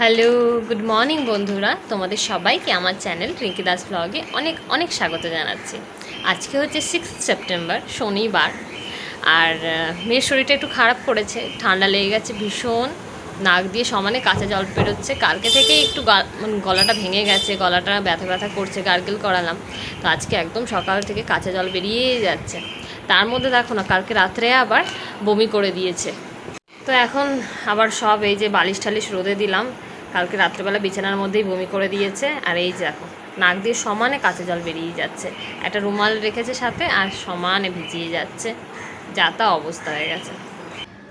Hello, good morning বন্ধুরা। তোমাদের সবাইকে আমার চ্যানেল রিঙ্কি দাস ব্লগে অনেক অনেক স্বাগত জানাচ্ছি। আজকে হচ্ছে 6 সেপ্টেম্বর, শনিবার। আর মেয়ের শরীরটা একটু খারাপ করেছে, ঠান্ডা লেগে গেছে ভীষণ, নাক দিয়ে সমানে কাঁচা জল বেরোচ্ছে। কালকে থেকে একটু গলাটা ভেঙে গেছে, গলাটা ব্যথা ব্যথা করছে, গার্গেল করালাম। তো আজকে একদম সকাল থেকে কাঁচা জল বেরিয়েই যাচ্ছে। তার মধ্যে দেখো না, কালকে রাত্রে আবার বমি করে দিয়েছে। তো এখন আবার সব এই যে বালিশ টালিশ রোদে দিলাম, কালকে রাত্রেবেলা বিছানার মধ্যেই বমি করে দিয়েছে। আর এই যে এখন নাক দিয়ে সমানে কাঁচা জল বেরিয়ে যাচ্ছে, একটা রুমাল রেখেছে সাথে আর সমানে ভিজিয়ে যাচ্ছে, যা তা অবস্থা হয়ে গেছে।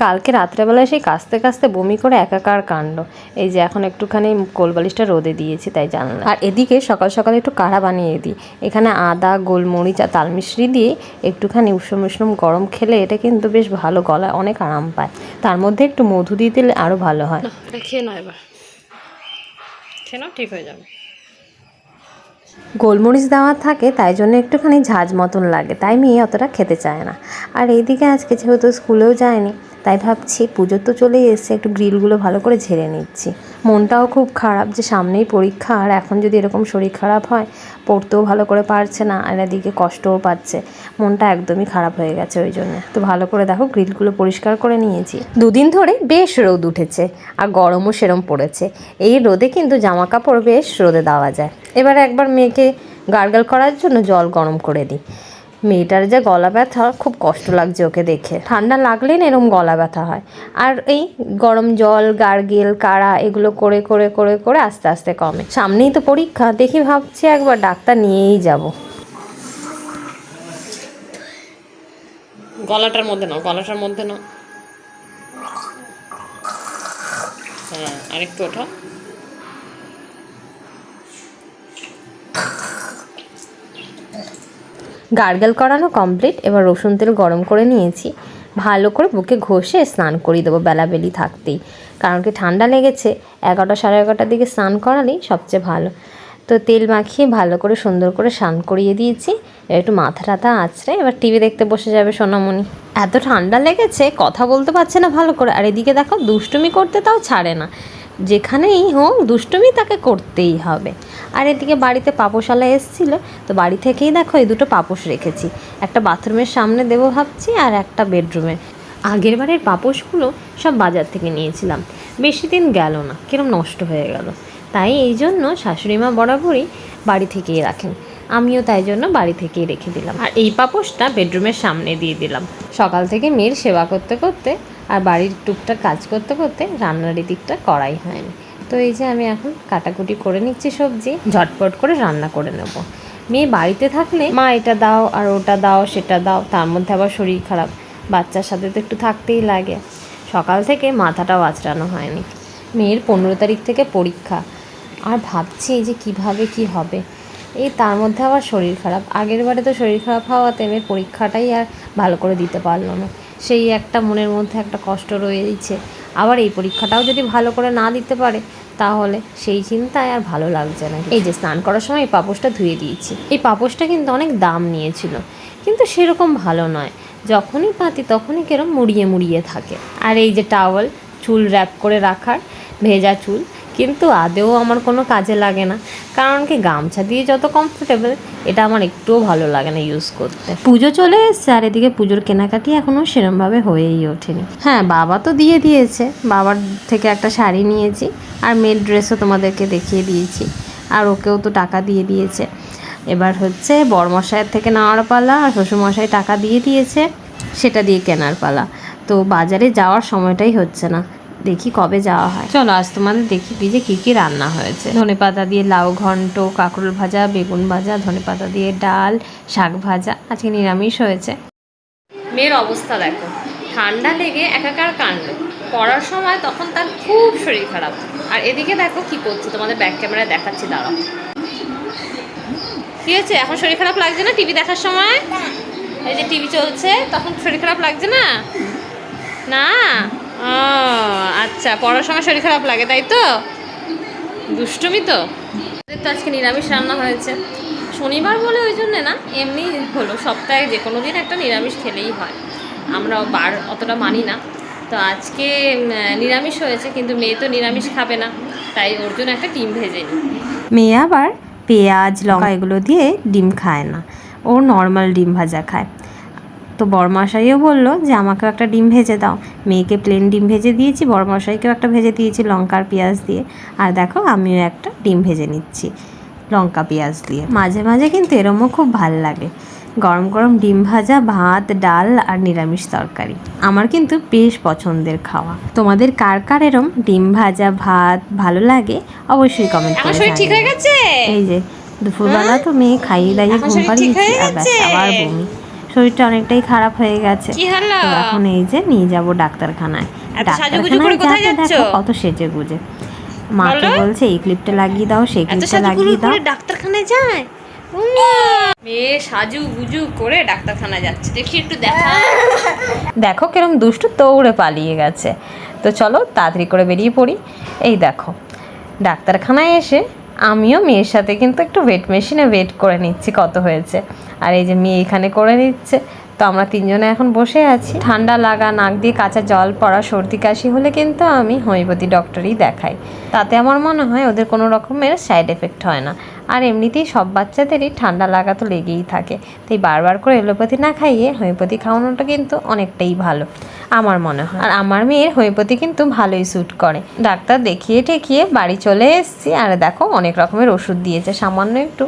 কালকে রাত্রেবেলায় সেই কাস্তে কাস্তে বমি করে একাকার কাণ্ড। এই যে এখন একটুখানি কোলবালিশটা রোদে দিয়েছি তাই জানলাম। আর এদিকে সকাল সকাল একটু কাঢ়া বানিয়ে দিই। এখানে আদা, গোলমরিচ আর তালমিশ্রি দিয়ে একটুখানি উষুম উষুম গরম খেলে এটা কিন্তু বেশ ভালো, গলায় অনেক আরাম পায়। তার মধ্যে একটু মধু দিয়ে দিলে আরও ভালো হয়। এটা খেয়ে নাও, এবার খেয়ে নাও, ঠিক হয়ে যাবে। গোলমরিচ দেওয়া থাকে তাই জন্য একটুখানি ঝাঁঝ মতন লাগে, তাই মেয়ে অতটা খেতে চায় না। আর এইদিকে আজকে যেহেতু স্কুলেও যায়নি, তাই ভাবছি পুজোর তো চলেই এসছে, একটু গ্রিলগুলো ভালো করে ঝেড়ে নিচ্ছি। মনটাও খুব খারাপ যে সামনেই পরীক্ষা, আর এখন যদি এরকম শরীর খারাপ হয়, পড়তেও ভালো করে পারছে না, আর এদিকে কষ্টও পাচ্ছে। মনটা একদমই খারাপ হয়ে গেছে ওই জন্য। তো ভালো করে দেখো গ্রিলগুলো পরিষ্কার করে নিয়েছি। দুদিন ধরে বেশ রোদ উঠেছে আর গরমও সেরম পড়েছে। এই রোদে কিন্তু জামা কাপড় বেশ রোদে দেওয়া যায়। এবার একবার মেয়েকে গার্গল করার জন্য জল গরম করে দিই। মেয়েটার যে গলা ব্যথা, খুব কষ্ট লাগছে ওকে দেখে। ঠান্ডা লাগলেই না এরকম গলা ব্যথা হয়। আর এই গরম জল, গার্গেল, কাড়া এগুলো করে করে করে করে আস্তে আস্তে কমে। সামনেই তো পরীক্ষা, দেখি ভাবছি একবার ডাক্তার নিয়েই যাব। গলাটার মধ্যে নাও, গলাটার মধ্যে নাও। হ্যাঁ, আরেকটু ওঠাও। গার্গেল করানো কমপ্লিট। এবার রসুন তেল গরম করে নিয়েছি, ভালো করে বুকে ঘষে স্নান করিয়ে দেবো বেলাবেলি থাকতেই। কারণ কি ঠান্ডা লেগেছে, 11টা সাড়ে 11টার দিকে স্নান করালেই সবচেয়ে ভালো। তো তেল মাখিয়ে ভালো করে সুন্দর করে স্নান করিয়ে দিয়েছি। একটু মাথা টাথা আঁচড়ে এবার টিভি দেখতে বসে যাবে সোনামণি। এত ঠান্ডা লেগেছে কথা বলতে পারছে না ভালো করে। আর এদিকে দেখো দুষ্টুমি করতে তাও ছাড়ে না, যেখানেই হোক দুষ্টুমি তাকে করতেই হবে। আর এদিকে বাড়িতে পাপোশালা এসেছিল, তো বাড়ি থেকেই দেখো এই দুটো পাপোশ রেখেছি, একটা বাথরুমের সামনে দেবো ভাবছি আর একটা বেডরুমে। আগের বারের পাপোশগুলো সব বাজার থেকে নিয়েছিলাম, বেশি দিন গেল না, কিরম নষ্ট হয়ে গেল। তাই এই জন্য শাশুড়িমা বরাবরই বাড়ি থেকেই রাখেন, আমিও তাই জন্য বাড়ি থেকেই রেখে দিলাম। আর এই পাপোশটা বেডরুমের সামনে দিয়ে দিলাম। সকাল থেকে মেয়ের সেবা করতে করতে আর বাড়ির টুকটাক কাজ করতে করতে রান্নার দিকটা করাই হয়নি। তো এই যে আমি এখন কাটাকুটি করে নিচ্ছি সবজি, ঝটপট করে রান্না করে নেব। মেয়ে বাড়িতে থাকলে মা এটা দাও আর ওটা দাও সেটা দাও, তার মধ্যে আবার শরীর খারাপ, বাচ্চার সাথে তো একটু থাকতেই লাগে। সকাল থেকে মাথাটাও আঁচড়ানো হয়নি। মেয়ের 15 তারিখ থেকে পরীক্ষা, আর ভাবছি যে কিভাবে কি হবে। এই তার মধ্যে আবার শরীর খারাপ, আগের বারে তো শরীর খারাপ হওয়াতে মেয়ের পরীক্ষাটাই আর ভালো করে দিতে পারলো না, সেই একটা মনের মধ্যে একটা কষ্ট রয়েছে। আবার এই পরীক্ষাটাও যদি ভালো করে না দিতে পারে, তাহলে সেই চিন্তায় আর ভালো লাগছে না। এই যে স্নান করার সময় এই পাপোশটা ধুয়ে দিয়েছি। এই পাপোশটা কিন্তু অনেক দাম নিয়েছিল, কিন্তু সেরকম ভালো নয়, যখনই পাতি তখনই কেরম মুড়িয়ে মুড়িয়ে থাকে। আর এই যে টাওয়েল, চুল র্যাপ করে রাখার, ভেজা চুল, কিন্তু আদেও আমার কোনো কাজে লাগে না। কারণ কি গামছা দিয়ে যত কমফোর্টেবল, এটা আমার একটুও ভালো লাগে না ইউজ করতে। পুজো চলে এসছে আর এদিকে পুজোর কেনাকাটি এখনও সেরমভাবে হয়েই ওঠেনি। হ্যাঁ, বাবা তো দিয়ে দিয়েছে, বাবার থেকে একটা শাড়ি নিয়েছি, আর মেয়ের ড্রেসও তোমাদেরকে দেখিয়ে দিয়েছি, আর ওকেও তো টাকা দিয়ে দিয়েছে। এবার হচ্ছে বড়মশাইয়ের থেকে নেওয়ার পালা, আর শ্বশুরমশাই টাকা দিয়ে দিয়েছে, সেটা দিয়ে কেনার পালা। তো বাজারে যাওয়ার সময়টাই হচ্ছে না, দেখি কবে যাওয়া হয়। চলো আজ তোমাদের দেখি দিই যে কী কী রান্না হয়েছে। ধনেপাতা দিয়ে লাউ ঘন্ট, কাঁকরোল ভাজা, বেগুন ভাজা, ধনেপাতা দিয়ে ডাল, শাক ভাজা। আজকে নিরামিষ হয়েছে। মেয়ের অবস্থা দেখো, ঠান্ডা লেগে একাকার কাণ্ড, পড়ার সময় তখন তার খুব শরীর খারাপ। আর এদিকে দেখো কি করছে, তোমাদের ব্যাক ক্যামেরায় দেখাচ্ছি, দাঁড়াও। কি হয়েছে, এখন শরীর খারাপ লাগছে না টিভি দেখার সময়? এই যে টিভি চলছে তখন শরীর খারাপ লাগছে না? না, ও আচ্ছা, পড়ার সময় শরীর খারাপ লাগে তাই তো, দুষ্টুমি তো। আমাদের তো আজকে নিরামিষ রান্না হয়েছে, শনিবার বলে ওই জন্যে না, এমনি হলো, সপ্তাহে যে কোনো দিন একটা নিরামিষ খেলেই হয়, আমরা বার অতটা মানি না। তো আজকে নিরামিষ হয়েছে, কিন্তু মেয়ে তো নিরামিষ খাবে না, তাই ওর জন্য একটা ডিম ভেজে নিই। মেয়ে আবার পেঁয়াজ লঙ্কা এগুলো দিয়ে ডিম খায় না, ও নর্মাল ডিম ভাজা খায়। তো বড়মশাইও বললো যে আমাকেও একটা ডিম ভেজে দাও। মেয়েকে প্লেন ডিম ভেজে দিয়েছি, বড়মশাইকেও একটা ভেজে দিয়েছি লঙ্কা আর পেঁয়াজ দিয়ে। আর দেখো আমিও একটা ডিম ভেজে নিচ্ছি লঙ্কা পেঁয়াজ দিয়ে। মাঝে মাঝে কিন্তু এরমও খুব ভাল লাগে, গরম গরম ডিম ভাজা, ভাত, ডাল আর নিরামিষ তরকারি আমার কিন্তু বেশ পছন্দের খাওয়া। তোমাদের কার কার এরম ডিম ভাজা ভাত ভালো লাগে অবশ্যই কমেন্ট করে জানাবে। ঠিক হয়ে গেছে? এই যে দুপুরবেলা তো মেয়ে খাইয়ে দাইয়ে ঘুম পাড়িয়েছি, আর ব্যাস আবার বমি। শরীরটা অনেকটাই খারাপ হয়ে গেছে। তো এখন এই যে নিয়ে যাব ডাক্তারখানায়। ডাক্তারখানায় যাতে দেখো কত সেজে গুজে। মাকে বলছে এই ক্লিপটা লাগিয়ে দাও, সেই ক্লিপটা লাগিয়ে দাও। ডাক্তারখানায় যায় মেয়ে সাজু গুজু করে ডাক্তারখানায় যাচ্ছে, দেখি একটু দেখা। দেখো কিরম দুষ্টু দৌড়ে পালিয়ে গেছে। তো চলো তাড়াতাড়ি করে বেরিয়ে পড়ি। এই দেখো ডাক্তারখানায় এসে আমিও মেয়ের সাথে কিন্তু একটু ওয়েট মেশিনে ওয়েট করে নিচ্ছি কত হয়েছে। আর এই যে মেয়ে এখানে করে নিচ্ছে। তো আমরা তিনজনে এখন বসে আছি। ঠান্ডা লাগা, নাক দিয়ে কাঁচা জল পড়া, সর্দি কাশি হলে কিন্তু আমি হোমিওপ্যাথি ডক্টরই দেখাই। তাতে আমার মনে হয় ওদের কোনো রকমের সাইড এফেক্ট হয় না। আর এমনিতেই সব বাচ্চাদেরই ঠান্ডা লাগা তো লেগেই থাকে, তাই বারবার করে এলোপ্যাথি না খাইয়ে হোমিওপ্যাথি খাওয়ানোটা কিন্তু অনেকটাই ভালো আমার মনে হয়। আর আমার মেয়ের হোমিওপ্যাথি কিন্তু ভালোই স্যুট করে। ডাক্তার দেখিয়ে ঠেকিয়ে বাড়ি চলে এসেছি। আর দেখো অনেক রকমের ওষুধ দিয়েছে, সামান্য একটু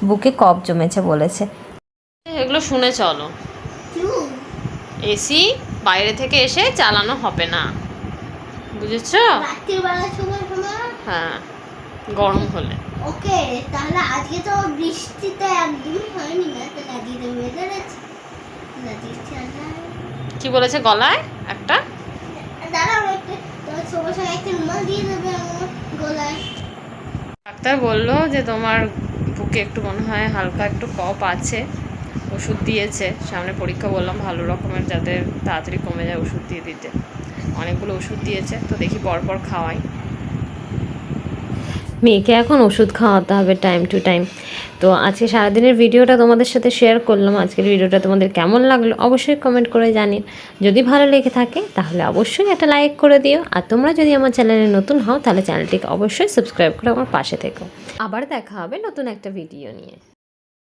বুকে কফ জমেছে বলেছে। এগুলো শুনে চলো, এসি বাইরে থেকে এসে চালানো হবে না, বুঝেছো? হ্যাঁ গরম হলে। ওকে, তাহলে আজকে তো বৃষ্টিতে একদম হয়নি না, তো লাগিয়ে দেবো। ওয়েদার আছে, লাগিয়েছি। কি বলেছে গলায় একটা? দাঁড়াও একটু, তো সবার সঙ্গে একটা রুমাল দিয়ে দেবে আমার গলায়। ডাক্তার বললো যে তোমার বুকে একটু মনে হয় হালকা একটু কফ আছে, ওষুধ দিয়েছে। সামনে পরীক্ষা, বললাম ভালো রকমের যাতে তাড়াতাড়ি কমে যায় ওষুধ দিয়ে দিতে। অনেকগুলো ওষুধ দিয়েছে, তো দেখি পরপর খাওয়াই। মেয়েকে এখন ওষুধ খাওয়াতে হবে টাইম টু টাইম। তো আজকে সারাদিনের ভিডিওটা তোমাদের সাথে শেয়ার করলাম। আজকের ভিডিওটা তোমাদের কেমন লাগলো অবশ্যই কমেন্ট করে জানিও। যদি ভালো লেগে থাকে তাহলে অবশ্যই একটা লাইক করে দিও। আর তোমরা যদি আমার চ্যানেলে নতুন হও তাহলে চ্যানেলটিকে অবশ্যই সাবস্ক্রাইব করে আমার পাশে থেকো। আবার দেখা হবে নতুন একটা ভিডিও নিয়ে।